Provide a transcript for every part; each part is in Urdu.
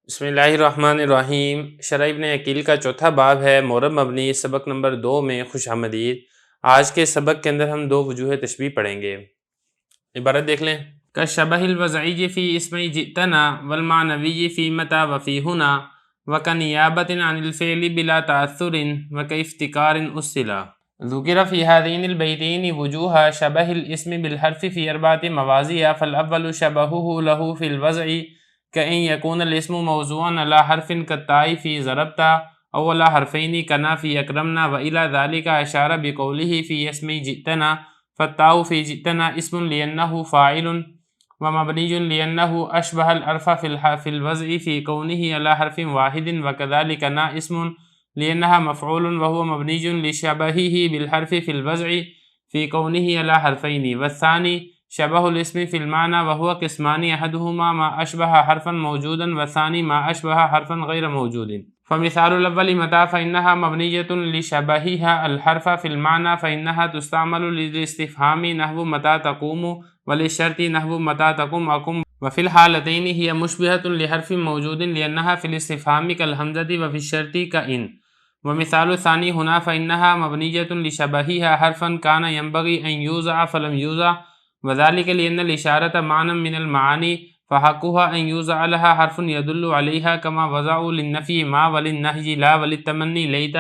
بسم اللہ الرحمن الرحیم۔ شرح ابن عقیل کا چوتھا باب ہے معرب مبنی، سبق نمبر 2 میں خوش آمدید۔ آج کے سبق کے اندر ہم 2 وجوہ تشبیہ پڑھیں گے۔ عبارت دیکھ لیں۔ کشبہ الوضعی فی اسم جئتنا والمعنوی فی متی وفی ہنا وکنیابۃ عن الفعل بلا تأثر وکافتکار اصلا۔ ذکر فی ہذین البیتین وجوہ شبہ الاسم بالحرف فی 4 مواضع، فالاول شبہہ لہ فی الوضع كأن يكون الاسم موضوعا على حرف كالتاء في ضربتا أو على حرفين كنا في أكرمنا، وإلى ذلك أشار بقوله في اسم جئتنا، فالتاء في جئتنا اسم لأنه فاعل ومبني لأنه أشبه الحرف في الوضع في كونه على حرف واحد، وكذلك كنا اسم لأنها مفعول وهو مبني لشبهه بالحرف في الوضع في كونه على حرفين، والثاني شبہ الاسم فی المعنی وهو قسمان احدهما ما اشبہ حرفا موجودا والثانی ما اشبہ حرفا غیر موجود۔ فمثال الاول متی فإنها مبنیۃ لشبہها الحرف فی المعنی فإنها تستعمل للاستفہام نحو متی تقوم، وللشرط نحو متی تقم أقم، وفی الحالتین هي مشبہۃ لحرف موجود لأنها فی الاستفہام كالحمزة وفی الشرط كإن۔ ومثال الثانی هنا فإنها مبنیۃ لشبہها حرفا كان ينبغي أن يوضع فلم يوضع، وذلك لأن الإشارة معنى من المعاني فحقها أن يوضع لها حرف يدل عليها، كما وضعوا للنفي ما وللنهي لا وللتمني ليت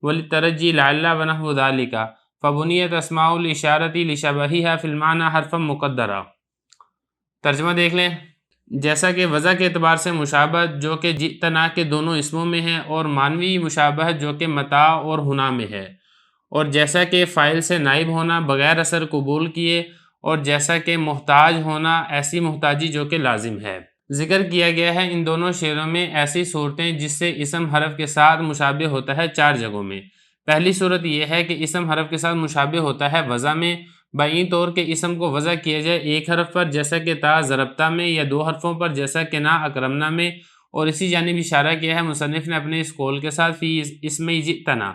وللترجي لعل ونحو ذلك، فبنيت أسماء الإشارة لشبهها في المعنى حرفا مقدرا۔ ترجمہ دیکھ لیں۔ جیسا کہ وضع کے اعتبار سے مشابہت جو کہ جئتنا کے دونوں اسموں میں ہے، اور معنوی مشابہت جو کہ متی اور ہنا میں ہے، اور جیسا کہ فاعل سے نائب ہونا بغیر اثر قبول کیے، اور جیسا کہ محتاج ہونا ایسی محتاجی جو کہ لازم ہے۔ ذکر کیا گیا ہے ان دونوں شعروں میں ایسی صورتیں جس سے اسم حرف کے ساتھ مشابہ ہوتا ہے 4 جگہوں میں۔ پہلی صورت یہ ہے کہ اسم حرف کے ساتھ مشابہ ہوتا ہے وضع میں، بعین طور کہ اسم کو وضع کیا جائے ایک حرف پر جیسا کہ تا ضربتا میں، یا 2 حرفوں پر جیسا کہ نا اکرمنا میں، اور اسی جانب اشارہ کیا ہے مصنف نے اپنے اس قول کے ساتھ فی اسم جئتنا۔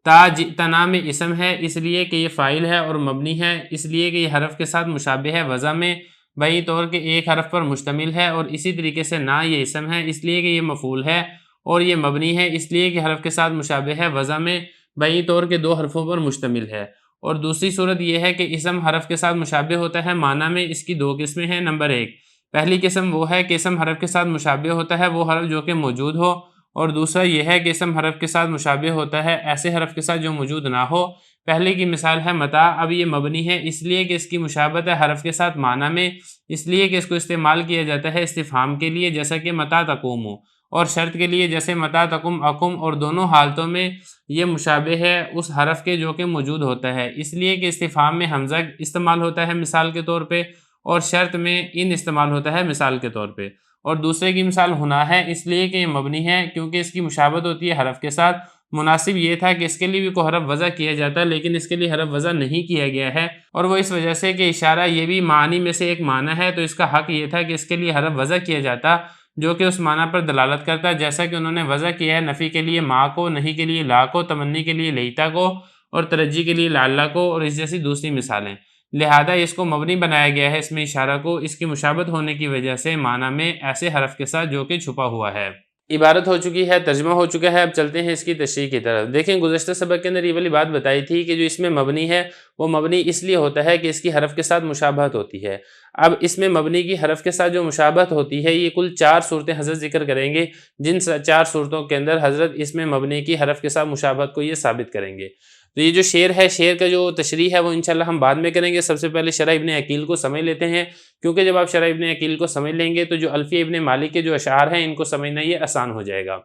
تا جئتنا میں اسم ہے اس لیے کہ یہ فاعل ہے، اور مبنی ہے اس لیے کہ یہ حرف کے ساتھ مشابہ ہے وضع میں، بعین طور کہ ایک حرف پر مشتمل ہے، اور اسی طریقے سے نا یہ اسم ہے اس لیے کہ یہ مفعول ہے، اور یہ مبنی ہے اس لیے کہ حرف کے ساتھ مشابہ ہے وضع میں، بعین طور کہ 2 حرفوں پر مشتمل ہے۔ اور دوسری صورت یہ ہے کہ اسم حرف کے ساتھ مشابہ ہوتا ہے معنی میں۔ اس کی 2 قسمیں ہیں۔ نمبر 1، پہلی قسم وہ ہے کہ اسم حرف کے ساتھ مشابہ ہوتا ہے وہ حرف جو کہ موجود ہو، اور دوسرا یہ ہے کہ اسم حرف کے ساتھ مشابہ ہوتا ہے ایسے حرف کے ساتھ جو موجود نہ ہو۔ پہلے کی مثال ہے متی، اب یہ مبنی ہے اس لیے کہ اس کی مشابہت ہے حرف کے ساتھ معنی میں، اس لیے کہ اس کو استعمال کیا جاتا ہے استفہام کے لیے جیسا کہ متی تقوم، اور شرط کے لیے جیسے متی تقم اقم، اور دونوں حالتوں میں یہ مشابہ ہے اس حرف کے جو کہ موجود ہوتا ہے، اس لیے کہ استفہام میں حمزہ استعمال ہوتا ہے مثال کے طور پہ، اور شرط میں ان استعمال ہوتا ہے مثال کے طور پہ۔ اور دوسرے کی مثال ہنا ہے اس لیے کہ یہ مبنی ہے کیونکہ اس کی مشابہت ہوتی ہے حرف کے ساتھ۔ مناسب یہ تھا کہ اس کے لیے بھی کوئی حرف وضع کیا جاتا، لیکن اس کے لیے حرف وضع نہیں کیا گیا ہے، اور وہ اس وجہ سے کہ اشارہ یہ بھی معنی میں سے ایک معنی ہے، تو اس کا حق یہ تھا کہ اس کے لیے حرف وضع کیا جاتا جو کہ اس معنی پر دلالت کرتا، جیسا کہ انہوں نے وضع کیا ہے نفی کے لیے ما کو، نہیں کے لیے لا کو، تمنی کے لیے لیتا کو، اور ترجی کے لیے لعلہ کو، اور اس جیسی دوسری مثالیں۔ لہذا اس کو مبنی بنایا گیا ہے اس میں اشارہ کو اس کی مشابہت ہونے کی وجہ سے معنی میں ایسے حرف کے ساتھ جو کہ چھپا ہوا ہے۔ عبارت ہو چکی ہے، ترجمہ ہو چکا ہے، اب چلتے ہیں اس کی تشریح کی طرف۔ دیکھیں گزشتہ سبق کے اندر یہ والی بات بتائی تھی کہ جو اس میں مبنی ہے وہ مبنی اس لیے ہوتا ہے کہ اس کی حرف کے ساتھ مشابہت ہوتی ہے۔ اب اس میں مبنی کی حرف کے ساتھ جو مشابہت ہوتی ہے یہ کل 4 صورتیں حضرت ذکر کریں گے، جن 4 صورتوں کے اندر حضرت اس میں مبنی کی حرف کے ساتھ مشابہت کو یہ ثابت کریں گے۔ تو یہ جو شعر ہے، شعر کا جو تشریح ہے وہ انشاءاللہ ہم بعد میں کریں گے۔ سب سے پہلے شرح ابن عقیل کو سمجھ لیتے ہیں، کیونکہ جب آپ شرح ابن عقیل کو سمجھ لیں گے تو جو الفیہ ابن مالک کے جو اشعار ہیں ان کو سمجھنا یہ آسان ہو جائے گا۔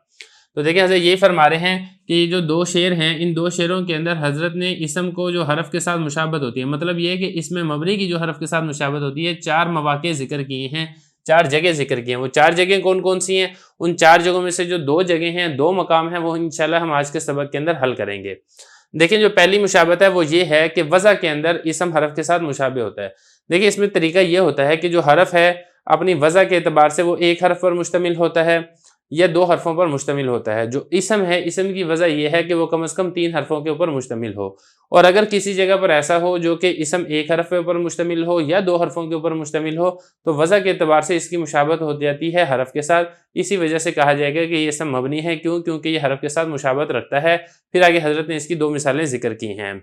تو دیکھیں حضرت یہ فرما رہے ہیں کہ یہ جو 2 شعر ہیں ان 2 شعروں کے اندر حضرت نے اسم کو جو حرف کے ساتھ مشابہت ہوتی ہے، مطلب یہ ہے کہ اس میں مبنی کی جو حرف کے ساتھ مشابہت ہوتی ہے 4 مواقع ذکر کیے ہیں، 4 جگہ ذکر کیے ہیں۔ وہ 4 جگہیں کون کون سی ہیں؟ ان 4 جگہوں میں سے جو 2 جگہیں ہیں، 2 مقام ہیں، وہ انشاءاللہ ہم آج کے سبق کے اندر حل کریں گے۔ دیکھیں جو پہلی مشابہت ہے وہ یہ ہے کہ وضع کے اندر اسم حرف کے ساتھ مشابہ ہوتا ہے۔ دیکھیں اس میں طریقہ یہ ہوتا ہے کہ جو حرف ہے اپنی وضع کے اعتبار سے وہ ایک حرف پر مشتمل ہوتا ہے، یا 2 حرفوں پر مشتمل ہوتا ہے۔ جو اسم ہے، اسم کی وضع یہ ہے کہ وہ کم از کم 3 حرفوں کے اوپر مشتمل ہو، اور اگر کسی جگہ پر ایسا ہو جو کہ اسم 1 حرف کے اوپر مشتمل ہو یا 2 حرفوں کے اوپر مشتمل ہو تو وضع کے اعتبار سے اس کی مشابہت ہو جاتی ہے حرف کے ساتھ، اسی وجہ سے کہا جائے گا کہ یہ اسم مبنی ہے۔ کیوں؟ کیونکہ یہ حرف کے ساتھ مشابہت رکھتا ہے۔ پھر آگے حضرت نے اس کی 2 مثالیں ذکر کی ہیں۔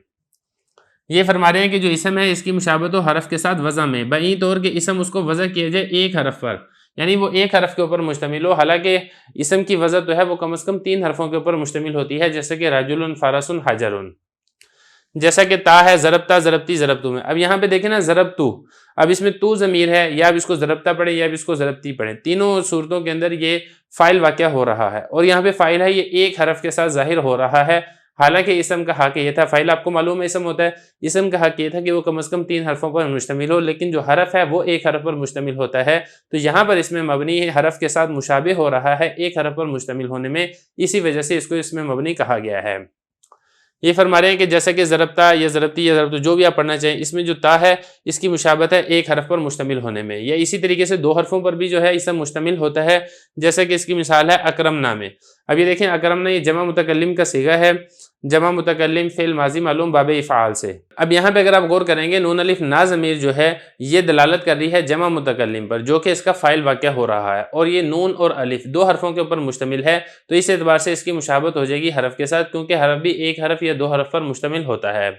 یہ فرما رہے ہیں کہ جو اسم ہے اس کی مشابہت ہو حرف کے ساتھ وضع میں، بئی طور کہ اسم اس کو وضع کیا جائے 1 حرف پر، یعنی وہ 1 حرف کے اوپر مشتمل ہو، حالانکہ اسم کی وضع تو ہے وہ کم از کم 3 حرفوں کے اوپر مشتمل ہوتی ہے، جیسے کہ رجل، فرس، حجر، جیسا کہ تا ہے ضربتا، ضربتی، ضربتو میں۔ اب یہاں پہ دیکھیں نا ضربتو، اب اس میں تو ضمیر ہے، یا اب اس کو ضربتا پڑھیں یا اب اس کو ضربتی پڑھیں، تینوں صورتوں کے اندر یہ فاعل واقع ہو رہا ہے، اور یہاں پہ فاعل ہے یہ 1 حرف کے ساتھ ظاہر ہو رہا ہے، حالانکہ اسم کا حق یہ تھا، فاعل آپ کو معلوم ہے اسم ہوتا ہے، اسم کا حق یہ تھا کہ وہ کم از کم 3 حرفوں پر مشتمل ہو، لیکن جو حرف ہے وہ 1 حرف پر مشتمل ہوتا ہے، تو یہاں پر اس میں مبنی ہے، حرف کے ساتھ مشابہ ہو رہا ہے 1 حرف پر مشتمل ہونے میں، اسی وجہ سے اس کو اس میں مبنی کہا گیا ہے۔ یہ فرما رہے ہیں کہ جیسا کہ ضربتا یا ضربتی یا ضربتو جو بھی آپ پڑھنا چاہیں، اس میں جو تا ہے اس کی مشابہت ہے 1 حرف پر مشتمل ہونے میں، یا اسی طریقے سے 2 حرفوں پر بھی جو ہے اسم مشتمل ہوتا ہے، جیسا کہ اس کی مثال ہے اکرمنا میں۔ اب یہ دیکھیں اکرمنا یہ جمع متکلم کا صیغہ ہے، جمع متکلم فعل ماضی معلوم باب افعال سے۔ اب یہاں پہ اگر آپ غور کریں گے نون الف نا ضمیر جو ہے یہ دلالت کر رہی ہے جمع متکلم پر، جو کہ اس کا فاعل واقع ہو رہا ہے، اور یہ نون اور الف 2 حرفوں کے اوپر مشتمل ہے، تو اس اعتبار سے اس کی مشابہت ہو جائے گی حرف کے ساتھ، کیونکہ حرف بھی 1 حرف یا 2 حرف پر مشتمل ہوتا ہے۔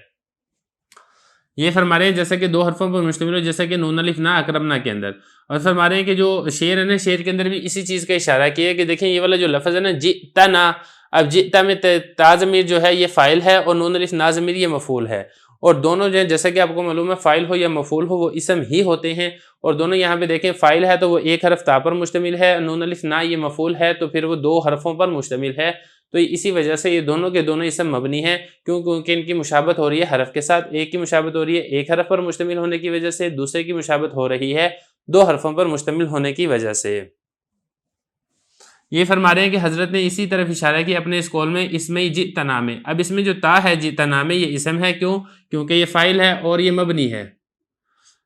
یہ فرما رہے ہیں جیسا کہ 2 حرفوں پر مشتمل ہو، جیسا کہ نون الف نا اکرمنا کے اندر، اور فرما رہے ہیں کہ جو شعر ہے نا، شعر کے اندر بھی اسی چیز کا اشارہ کیا ہے کہ دیکھیں یہ والا جو لفظ ہے نا جئتنا، اب جئتا میں تا ضمیر جو ہے یہ فاعل ہے اور نون الف نا ضمیر یہ مفعول ہے، اور دونوں جو ہے جیسا کہ آپ کو معلوم ہے فاعل ہو یا مفعول ہو وہ اسم ہی ہوتے ہیں، اور دونوں یہاں پہ دیکھیں فاعل ہے تو وہ 1 حرف تا پر مشتمل ہے، نون الف نا یہ مفعول ہے تو پھر وہ 2 حرفوں پر مشتمل ہے، تو اسی وجہ سے یہ دونوں کے دونوں اسم مبنی ہیں، کیونکہ ان کی مشابہت ہو رہی ہے حرف کے ساتھ، ایک کی مشابہت ہو رہی ہے 1 حرف پر مشتمل ہونے کی وجہ سے، دوسرے کی مشابہت ہو رہی ہے 2 حرفوں پر مشتمل ہونے کی وجہ سے۔ یہ فرما رہے ہیں کہ حضرت نے اسی طرف اشارہ کیا اپنے اس قول میں اسم جئتنا میں۔ اب اس میں جو تا ہے جئتنا میں یہ اسم ہے، کیوں؟ کیونکہ یہ فاعل ہے اور یہ مبنی ہے،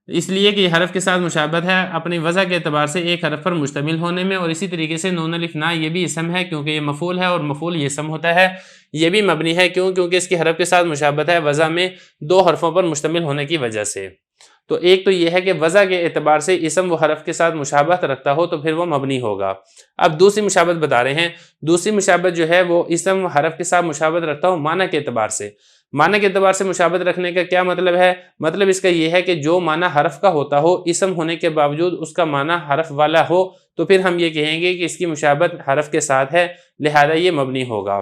اس لیے کہ یہ حرف کے ساتھ مشابہت ہے اپنی وضع کے اعتبار سے 1 حرف پر مشتمل ہونے میں، اور اسی طریقے سے نون الف نا یہ بھی اسم ہے کیونکہ یہ مفعول ہے، اور مفعول یہ اسم ہوتا ہے، یہ بھی مبنی ہے، کیوں؟ کیونکہ اس کی حرف کے ساتھ مشابہت ہے وضع میں 2 حرفوں پر مشتمل ہونے کی وجہ سے۔ تو ایک تو یہ ہے کہ وضع کے اعتبار سے اسم و حرف کے ساتھ مشابہت رکھتا ہو تو پھر وہ مبنی ہوگا۔ اب دوسری مشابہت بتا رہے ہیں، دوسری مشابہت جو ہے وہ اسم و حرف کے ساتھ مشابہت رکھتا ہو معنی کے اعتبار سے۔ معنی کے اعتبار سے مشابہت رکھنے کا کیا مطلب ہے؟ مطلب اس کا یہ ہے کہ جو معنی حرف کا ہوتا ہو اسم ہونے کے باوجود اس کا معنی حرف والا ہو، تو پھر ہم یہ کہیں گے کہ اس کی مشابہت حرف کے ساتھ ہے، لہذا یہ مبنی ہوگا۔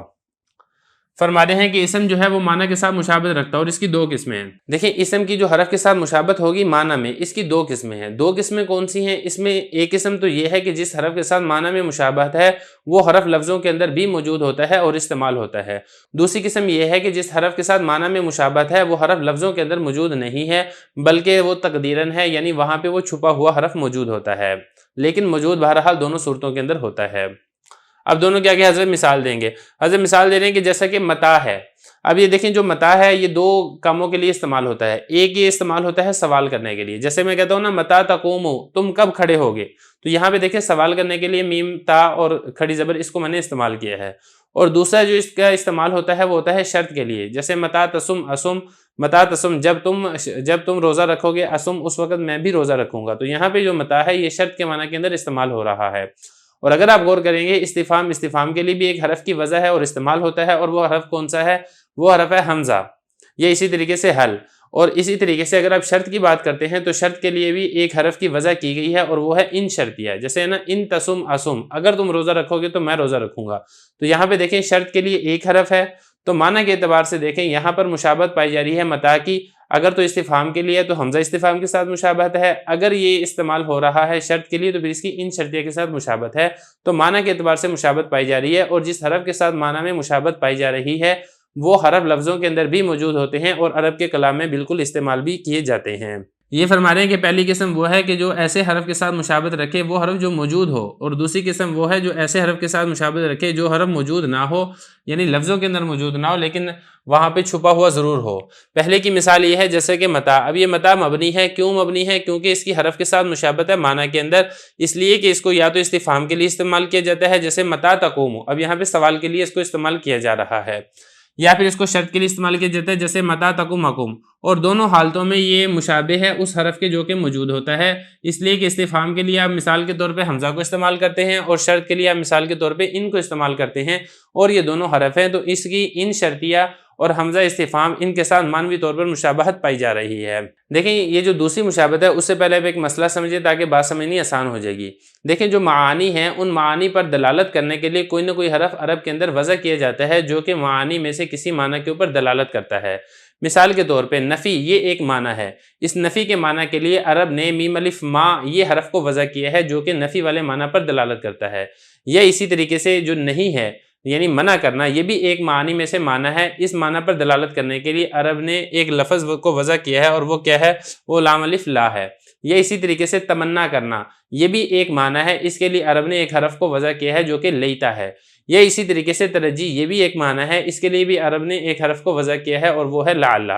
فرما رہے ہیں کہ اسم جو ہے وہ معنی کے ساتھ مشابہت رکھتا ہے، اور اس کی 2 قسمیں ہیں۔ دیکھیں اسم کی جو حرف کے ساتھ مشابہت ہوگی معنی میں، اس کی 2 قسمیں ہیں۔ 2 قسمیں کون سی ہیں؟ اس میں ایک قسم تو یہ ہے کہ جس حرف کے ساتھ معنی میں مشابہت ہے وہ حرف لفظوں کے اندر بھی موجود ہوتا ہے اور استعمال ہوتا ہے۔ دوسری قسم یہ ہے کہ جس حرف کے ساتھ معنی میں مشابہت ہے وہ حرف لفظوں کے اندر موجود نہیں ہے، بلکہ وہ تقدیراً ہے، یعنی وہاں پہ وہ چھپا ہوا حرف موجود ہوتا ہے، لیکن موجود بہرحال دونوں صورتوں کے اندر ہوتا ہے۔ اب دونوں کے آگے حضرت مثال دیں گے۔ حضرت مثال دے رہے ہیں کہ جیسا کہ متا ہے۔ اب یہ دیکھیں جو متا ہے یہ 2 کاموں کے لیے استعمال ہوتا ہے۔ ایک یہ استعمال ہوتا ہے سوال کرنے کے لیے، جیسے میں کہتا ہوں نا متا تقومو، تم کب کھڑے ہوگے، تو یہاں پہ دیکھیں سوال کرنے کے لیے میم تا اور کھڑی زبر اس کو میں نے استعمال کیا ہے۔ اور دوسرا جو اس کا استعمال ہوتا ہے وہ ہوتا ہے شرط کے لیے، جیسے متا تسم اسم، متا تسم جب تم روزہ رکھو گے، اسم اس وقت میں بھی روزہ رکھوں گا، تو یہاں پہ جو متا ہے یہ شرط کے معنی کے اندر استعمال ہو رہا ہے۔ اور اگر آپ غور کریں گے استفہام کے لیے بھی ایک حرف کی وضع ہے اور استعمال ہوتا ہے، اور وہ حرف کون سا ہے؟ وہ حرف ہے حمزہ، یہ اسی طریقے سے حل، اور اسی طریقے سے اگر آپ شرط کی بات کرتے ہیں تو شرط کے لیے بھی ایک حرف کی وضع کی گئی ہے اور وہ ہے ان شرطیہ، جیسے نا ان تسم اسم، اگر تم روزہ رکھو گے تو میں روزہ رکھوں گا، تو یہاں پہ دیکھیں شرط کے لیے ایک حرف ہے، تو معنی کے اعتبار سے دیکھیں یہاں پر مشابہت پائی جا رہی ہے متا کی، اگر تو استفہام کے لیے تو حمزہ استفہام کے ساتھ مشابہت ہے، اگر یہ استعمال ہو رہا ہے شرط کے لیے تو پھر اس کی ان شرطیہ کے ساتھ مشابہت ہے، تو معنی کے اعتبار سے مشابہت پائی جا رہی ہے، اور جس حرف کے ساتھ معنی میں مشابہت پائی جا رہی ہے وہ حرف لفظوں کے اندر بھی موجود ہوتے ہیں اور عرب کے کلام میں بالکل استعمال بھی کیے جاتے ہیں۔ یہ فرما رہے ہیں کہ پہلی قسم وہ ہے کہ جو ایسے حرف کے ساتھ مشابہت رکھے وہ حرف جو موجود ہو، اور دوسری قسم وہ ہے جو ایسے حرف کے ساتھ مشابہت رکھے جو حرف موجود نہ ہو، یعنی لفظوں کے اندر موجود نہ ہو لیکن وہاں پہ چھپا ہوا ضرور ہو۔ پہلے کی مثال یہ ہے جیسے کہ متا، اب یہ متا مبنی ہے، کیوں مبنی ہے؟ کیونکہ اس کی حرف کے ساتھ مشابہت ہے معنی کے اندر، اس لیے کہ اس کو یا تو استفہام کے لیے استعمال کیا جاتا ہے جیسے متا تقوم، اب یہاں پہ سوال کے لیے اس کو استعمال کیا جا رہا ہے، یا پھر اس کو شرط کے لیے استعمال کیا جاتا ہے جیسے متا تقوم مقوم، اور دونوں حالتوں میں یہ مشابہ ہے اس حرف کے جو کہ موجود ہوتا ہے، اس لیے کہ استفہام کے لیے آپ مثال کے طور پہ حمزہ کو استعمال کرتے ہیں اور شرط کے لیے آپ مثال کے طور پہ ان کو استعمال کرتے ہیں، اور یہ دونوں حرف ہیں تو اس کی ان شرطیہ اور حمزہ استفہام ان کے ساتھ معنوی طور پر مشابہت پائی جا رہی ہے۔ دیکھیں یہ جو دوسری مشابہت ہے اس سے پہلے آپ ایک مسئلہ سمجھیں تاکہ بات سمجھنی آسان ہو جائے گی۔ دیکھیں جو معانی ہیں ان معانی پر دلالت کرنے کے لیے کوئی نہ کوئی حرف عرب کے اندر وضع کیا جاتا ہے جو کہ معانی میں سے کسی معنی کے اوپر دلالت کرتا ہے۔ مثال کے طور پہ نفی یہ ایک معنی ہے، اس نفی کے معنی کے لیے عرب نے میم الف ما یہ حرف کو وضع کیا ہے جو کہ نفی والے معنی پر دلالت کرتا ہے، یا اسی طریقے سے جو نہیں ہے یعنی منع کرنا یہ بھی ایک معنی میں سے معنی ہے، اس معنی پر دلالت کرنے کے لیے عرب نے ایک لفظ کو وضع کیا ہے اور وہ کیا ہے؟ وہ لام الف لا ہے۔ یا اسی طریقے سے تمنا کرنا یہ بھی ایک معنی ہے، اس کے لیے عرب نے ایک حرف کو وضع کیا ہے جو کہ لیتا ہے۔ یا اسی طریقے سے ترجیح یہ بھی ایک معنی ہے، اس کے لیے بھی عرب نے ایک حرف کو وضع کیا ہے اور وہ ہے لعل۔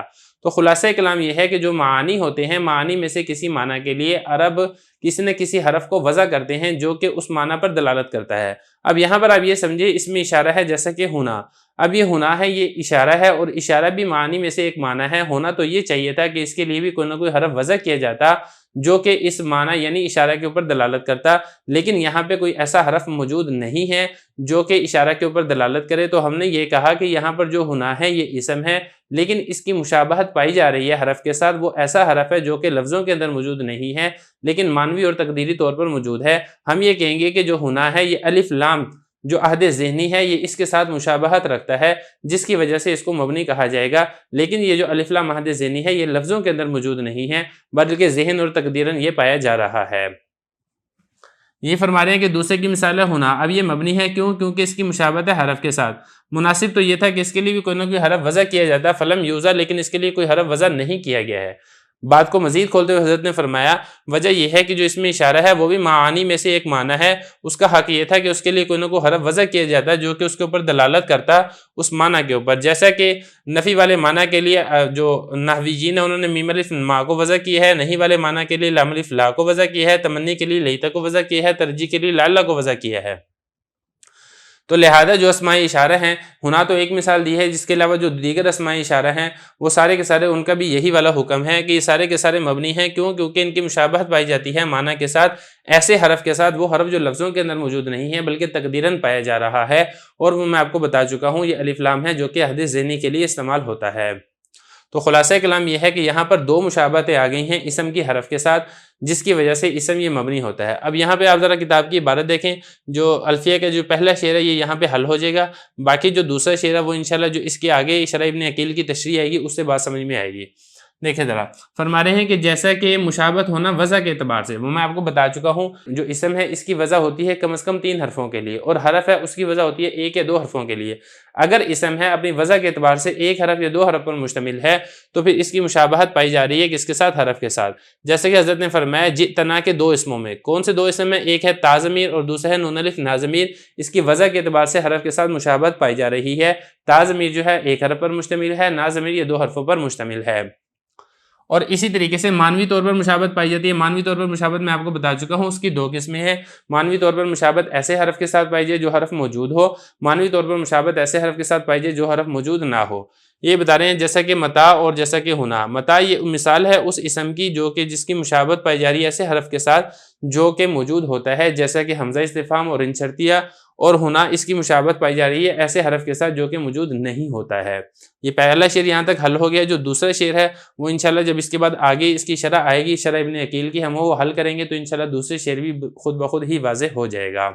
تو خلاصہ کلام یہ ہے کہ جو معانی ہوتے ہیں معانی میں سے کسی معنی کے لیے عرب کسی نہ کسی حرف کو وضع کرتے ہیں جو کہ اس معنی پر دلالت کرتا ہے۔ اب یہاں پر آپ یہ سمجھے اس میں اشارہ ہے جیسا کہ ہونا، اب یہ ہونا ہے یہ اشارہ ہے اور اشارہ بھی معنی میں سے ایک معنی ہے، ہونا تو یہ چاہیے تھا کہ اس کے لیے بھی کوئی نہ کوئی حرف وضع کیا جاتا جو کہ اس معنی یعنی اشارہ کے اوپر دلالت کرتا، لیکن یہاں پہ کوئی ایسا حرف موجود نہیں ہے جو کہ اشارہ کے اوپر دلالت کرے، تو ہم نے یہ کہا کہ یہاں پر جو ہونا ہے یہ اسم ہے لیکن اس کی مشابہت پائی جا رہی ہے حرف کے ساتھ، وہ ایسا حرف ہے جو کہ لفظوں کے اندر موجود نہیں ہے لیکن معنوی اور تقدیری طور پر موجود ہے۔ ہم یہ کہیں گے کہ جو ہونا ہے یہ الف لام جو عہد ذہنی ہے یہ اس کے ساتھ مشابہت رکھتا ہے جس کی وجہ سے اس کو مبنی کہا جائے گا، لیکن یہ جو الف لام عہد ذہنی ہے یہ لفظوں کے اندر موجود نہیں ہے بلکہ ذہن اور تقدیراً یہ پایا جا رہا ہے۔ یہ فرما رہے ہیں کہ دوسرے کی مثال ہے ہونا، اب یہ مبنی ہے کیوں؟ کیونکہ اس کی مشابہت ہے حرف کے ساتھ۔ مناسب تو یہ تھا کہ اس کے لیے بھی کوئی نہ کوئی حرف وضع کیا جاتا فلم یوزا، لیکن اس کے لیے کوئی حرف وضع نہیں کیا گیا ہے۔ بات کو مزید کھولتے ہوئے حضرت نے فرمایا وجہ یہ ہے کہ جو اس میں اشارہ ہے وہ بھی معانی میں سے ایک معنی ہے، اس کا حق یہ تھا کہ اس کے لیے کوئی نہ کوئی حرف وضع کیا جاتا جو کہ اس کے اوپر دلالت کرتا اس معنی کے اوپر، جیسا کہ نفی والے معنی کے لیے جو نحویین ہیں انہوں نے میم الف ما کو وضع کیا ہے، نہیں والے معنی کے لیے لام الف لا کو وضع کیا ہے، تمنی کے لیے لیتا کو وضع کیا ہے، ترجیح کے لیے لعل کو وضع کیا ہے۔ تو لہذا جو اسماء اشارہ ہیں ہونا تو ایک مثال دی ہے، جس کے علاوہ جو دیگر اسماء اشارہ ہیں وہ سارے کے سارے ان کا بھی یہی والا حکم ہے کہ یہ سارے کے سارے مبنی ہیں، کیوں؟ کیونکہ ان کی مشابہت پائی جاتی ہے معنی کے ساتھ، ایسے حرف کے ساتھ، وہ حرف جو لفظوں کے اندر موجود نہیں ہے بلکہ تقدیراً پایا جا رہا ہے، اور وہ میں آپ کو بتا چکا ہوں یہ الف لام ہے جو کہ عہد ذہنی کے لیے استعمال ہوتا ہے۔ تو خلاصہ کلام یہ ہے کہ یہاں پر دو مشابہتیں آ گئی ہیں اسم کی حرف کے ساتھ جس کی وجہ سے اسم یہ مبنی ہوتا ہے۔ اب یہاں پہ آپ ذرا کتاب کی عبارت دیکھیں، جو الفیہ کا جو پہلا شعر ہے یہ یہاں پہ حل ہو جائے گا، باقی جو دوسرا شعر ہے وہ انشاءاللہ جو اس کے آگے شرح ابن عقیل کی تشریح آئے گی اس سے بات سمجھ میں آئے گی۔ دیکھیں ذرا فرما رہے ہیں کہ جیسا کہ مشابہت ہونا وضع کے اعتبار سے، وہ میں آپ کو بتا چکا ہوں، جو اسم ہے اس کی وضع ہوتی ہے کم از کم 3 حرفوں کے لیے، اور حرف ہے اس کی وضع ہوتی ہے 1 یا 2 حرفوں کے لیے۔ اگر اسم ہے اپنی وضع کے اعتبار سے 1 حرف یا 2 حرف پر مشتمل ہے تو پھر اس کی مشابہت پائی جا رہی ہے کس کے ساتھ؟ حرف کے ساتھ۔ جیسے کہ حضرت نے فرمایا جئتنا کے 2 اسموں میں، کون سے 2 اسم ہیں؟ ایک ہے تا ضمیر اور دوسرا ہے نون الف نا ضمیر، اس کی وضع کے اعتبار سے حرف کے ساتھ مشابہت پائی جا رہی ہے۔ تا ضمیر جو ہے 1 حرف پر مشتمل ہے، نا ضمیر یہ 2 حرفوں پر مشتمل ہے۔ اور اسی طریقے سے معنوی طور پر مشابہت پائی جاتی ہے۔ معنوی طور پر مشابہت میں آپ کو بتا چکا ہوں اس کی 2 قسمیں ہیں۔ معنوی طور پر مشابہت ایسے حرف کے ساتھ پائی جائے جو حرف موجود ہو، معنوی طور پر مشابہت ایسے حرف کے ساتھ پائی جائے جو حرف موجود نہ ہو۔ یہ بتا رہے ہیں جیسا کہ متا اور جیسا کہ ہونا۔ متا یہ مثال ہے اس اسم کی جو کہ جس کی مشابہت پائی جا رہی ہے ایسے حرف کے ساتھ جو کہ موجود ہوتا ہے، جیسا کہ حمزہ استفہام اور ان شرطیہ، اور ہونا اس کی مشابہت پائی جا رہی ہے ایسے حرف کے ساتھ جو کہ موجود نہیں ہوتا ہے۔ یہ پہلا شعر یہاں تک حل ہو گیا۔ جو دوسرا شعر ہے وہ انشاءاللہ جب اس کے بعد آگے اس کی شرح آئے گی، شرح ابن عقیل کی، ہم وہ حل کریں گے تو انشاءاللہ دوسرے شعر بھی خود بخود ہی واضح ہو جائے گا۔